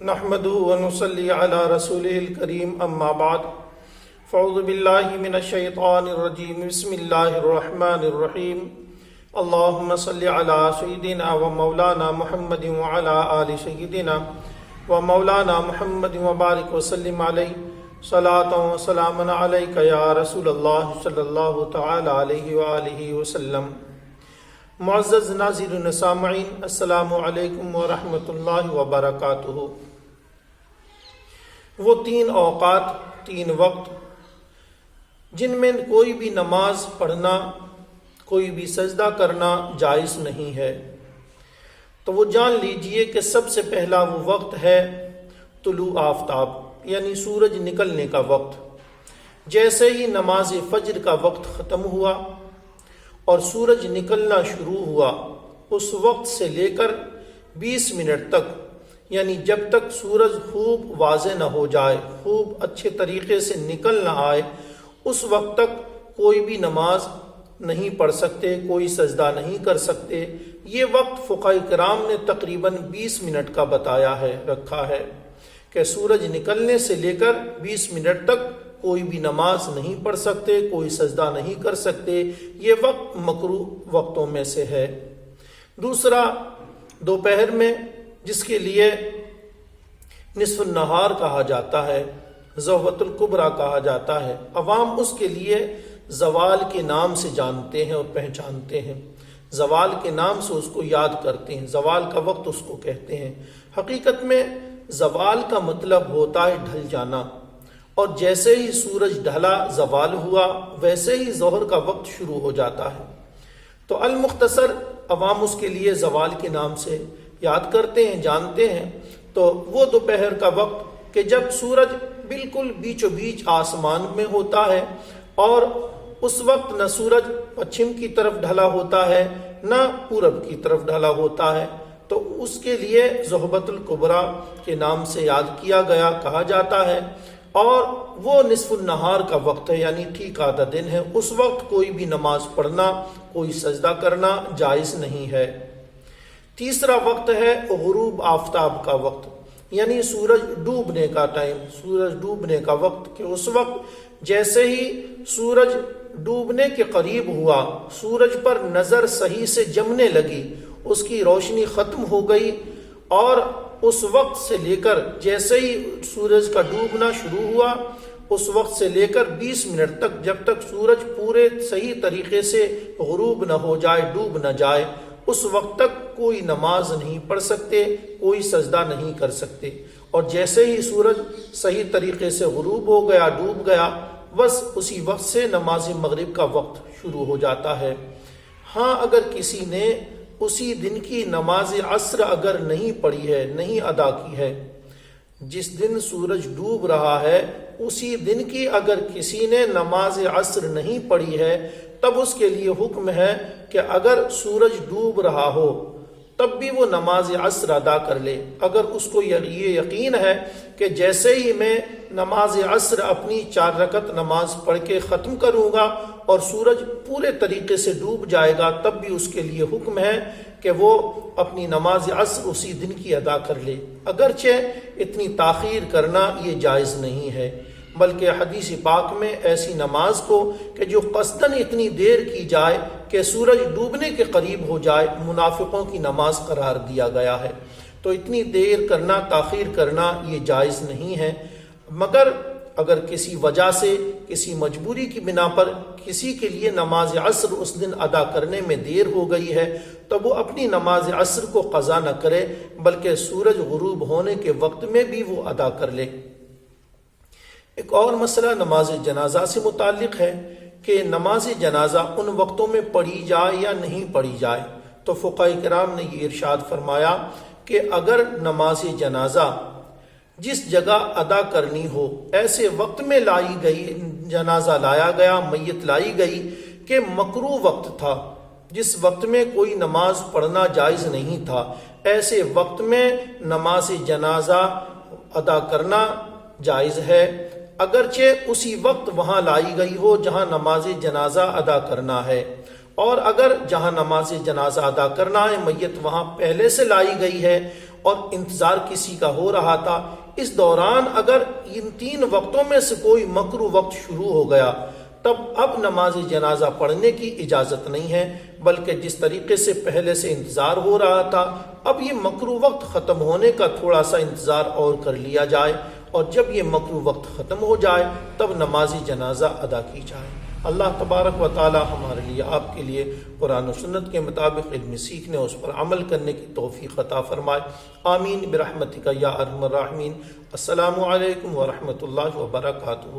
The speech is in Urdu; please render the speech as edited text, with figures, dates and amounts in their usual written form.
نحمده ونصلي على رسوله الكريم اما بعد فاعوذ بالله من الشيطان الرجيم بسم الله الرحمن الرحيم اللهم صل على سيدنا ومولانا محمد وعلى آل سيدنا ومولانا محمد وبارك وسلم عليه صلاة وسلام عليك يا رسول الله صلی اللہ تعالی علیہ وآلہ وسلم۔ معزز ناظرین سامعین، السلام علیکم ورحمۃ اللہ وبرکاتہ۔ وہ تین اوقات، تین وقت جن میں کوئی بھی نماز پڑھنا، کوئی بھی سجدہ کرنا جائز نہیں ہے، تو وہ جان لیجئے کہ سب سے پہلا وہ وقت ہے طلوع آفتاب، یعنی سورج نکلنے کا وقت۔ جیسے ہی نماز فجر کا وقت ختم ہوا اور سورج نکلنا شروع ہوا، اس وقت سے لے کر 20 منٹ تک، یعنی جب تک سورج خوب واضح نہ ہو جائے، خوب اچھے طریقے سے نکل نہ آئے، اس وقت تک کوئی بھی نماز نہیں پڑھ سکتے، کوئی سجدہ نہیں کر سکتے۔ یہ وقت فقہاء کرام نے تقریباً 20 منٹ کا بتایا ہے، رکھا ہے کہ سورج نکلنے سے لے کر 20 منٹ تک کوئی بھی نماز نہیں پڑھ سکتے، کوئی سجدہ نہیں کر سکتے۔ یہ وقت مکروہ وقتوں میں سے ہے۔ دوسرا، دوپہر میں، جس کے لیے نصف النہار کہا جاتا ہے، ضحوۃ الکبریٰ کہا جاتا ہے، عوام اس کے لیے زوال کے نام سے جانتے ہیں اور پہچانتے ہیں، زوال کے نام سے اس کو یاد کرتے ہیں، زوال کا وقت اس کو کہتے ہیں۔ حقیقت میں زوال کا مطلب ہوتا ہے ڈھل جانا، اور جیسے ہی سورج ڈھلا، زوال ہوا، ویسے ہی ظہر کا وقت شروع ہو جاتا ہے۔ تو المختصر عوام اس کے لیے زوال کے نام سے یاد کرتے ہیں، جانتے ہیں۔ تو وہ دوپہر کا وقت کہ جب سورج بالکل بیچو بیچ آسمان میں ہوتا ہے، اور اس وقت نہ سورج پچھم کی طرف ڈھلا ہوتا ہے نہ پورب کی طرف ڈھلا ہوتا ہے، تو اس کے لیے ضحوۃ الکبریٰ کے نام سے یاد کیا گیا، کہا جاتا ہے۔ اور وہ نصف النہار کا وقت ہے، یعنی ٹھیک آدھا دن ہے، اس وقت کوئی بھی نماز پڑھنا، کوئی سجدہ کرنا جائز نہیں ہے۔ تیسرا وقت ہے غروب آفتاب کا وقت، یعنی سورج ڈوبنے کا ٹائم، سورج ڈوبنے کا وقت، کہ اس وقت جیسے ہی سورج ڈوبنے کے قریب ہوا، سورج پر نظر صحیح سے جمنے لگی، اس کی روشنی ختم ہو گئی، اور اس وقت سے لے کر جیسے ہی سورج کا ڈوبنا شروع ہوا، اس وقت سے لے کر 20 منٹ تک، جب تک سورج پورے صحیح طریقے سے غروب نہ ہو جائے، ڈوب نہ جائے، اس وقت تک کوئی نماز نہیں پڑھ سکتے، کوئی سجدہ نہیں کر سکتے۔ اور جیسے ہی سورج صحیح طریقے سے غروب ہو گیا، ڈوب گیا، بس اسی وقت سے نماز مغرب کا وقت شروع ہو جاتا ہے۔ ہاں، اگر کسی نے اسی دن کی نماز عصر اگر نہیں پڑھی ہے، نہیں ادا کی ہے، جس دن سورج ڈوب رہا ہے اسی دن کی اگر کسی نے نماز عصر نہیں پڑھی ہے، تب اس کے لیے حکم ہے کہ اگر سورج ڈوب رہا ہو تب بھی وہ نماز عصر ادا کر لے۔ اگر اس کو یہ یقین ہے کہ جیسے ہی میں نماز عصر اپنی 4 رکعت نماز پڑھ کے ختم کروں گا اور سورج پورے طریقے سے ڈوب جائے گا، تب بھی اس کے لیے حکم ہے کہ وہ اپنی نماز عصر اسی دن کی ادا کر لے۔ اگرچہ اتنی تاخیر کرنا یہ جائز نہیں ہے، بلکہ حدیث پاک میں ایسی نماز کو کہ جو قصداً اتنی دیر کی جائے کہ سورج ڈوبنے کے قریب ہو جائے، منافقوں کی نماز قرار دیا گیا ہے۔ تو اتنی دیر کرنا، تاخیر کرنا یہ جائز نہیں ہے، مگر اگر کسی وجہ سے، کسی مجبوری کی بنا پر کسی کے لیے نماز عصر اس دن ادا کرنے میں دیر ہو گئی ہے، تو وہ اپنی نماز عصر کو قضا نہ کرے، بلکہ سورج غروب ہونے کے وقت میں بھی وہ ادا کر لے۔ ایک اور مسئلہ نماز جنازہ سے متعلق ہے کہ نماز جنازہ ان وقتوں میں پڑھی جائے یا نہیں پڑھی جائے۔ تو فقہاء کرام نے یہ ارشاد فرمایا کہ اگر نماز جنازہ جس جگہ ادا کرنی ہو ایسے وقت میں لائی گئی، جنازہ لایا گیا، میت لائی گئی کہ مکروہ وقت تھا، جس وقت میں کوئی نماز پڑھنا جائز نہیں تھا، ایسے وقت میں نماز جنازہ ادا کرنا جائز ہے، اگرچہ اسی وقت وہاں لائی گئی ہو جہاں نماز جنازہ ادا کرنا ہے۔ اور اگر جہاں نماز جنازہ ادا کرنا ہے میت وہاں پہلے سے لائی گئی ہے اور انتظار کسی کا ہو رہا تھا، اس دوران اگر ان 3 وقتوں میں سے کوئی مکروہ وقت شروع ہو گیا تب اب نماز جنازہ پڑھنے کی اجازت نہیں ہے، بلکہ جس طریقے سے پہلے سے انتظار ہو رہا تھا اب یہ مکروہ وقت ختم ہونے کا تھوڑا سا انتظار اور کر لیا جائے، اور جب یہ مکروہ وقت ختم ہو جائے تب نماز جنازہ ادا کی جائے۔ اللہ تبارک و تعالی ہمارے لیے، آپ کے لیے قرآن و سنت کے مطابق علم سیکھنے، اس پر عمل کرنے کی توفیق عطا فرمائے، آمین برحمتک یا ارحم الراحمین۔ السلام علیکم ورحمۃ اللہ وبرکاتہ۔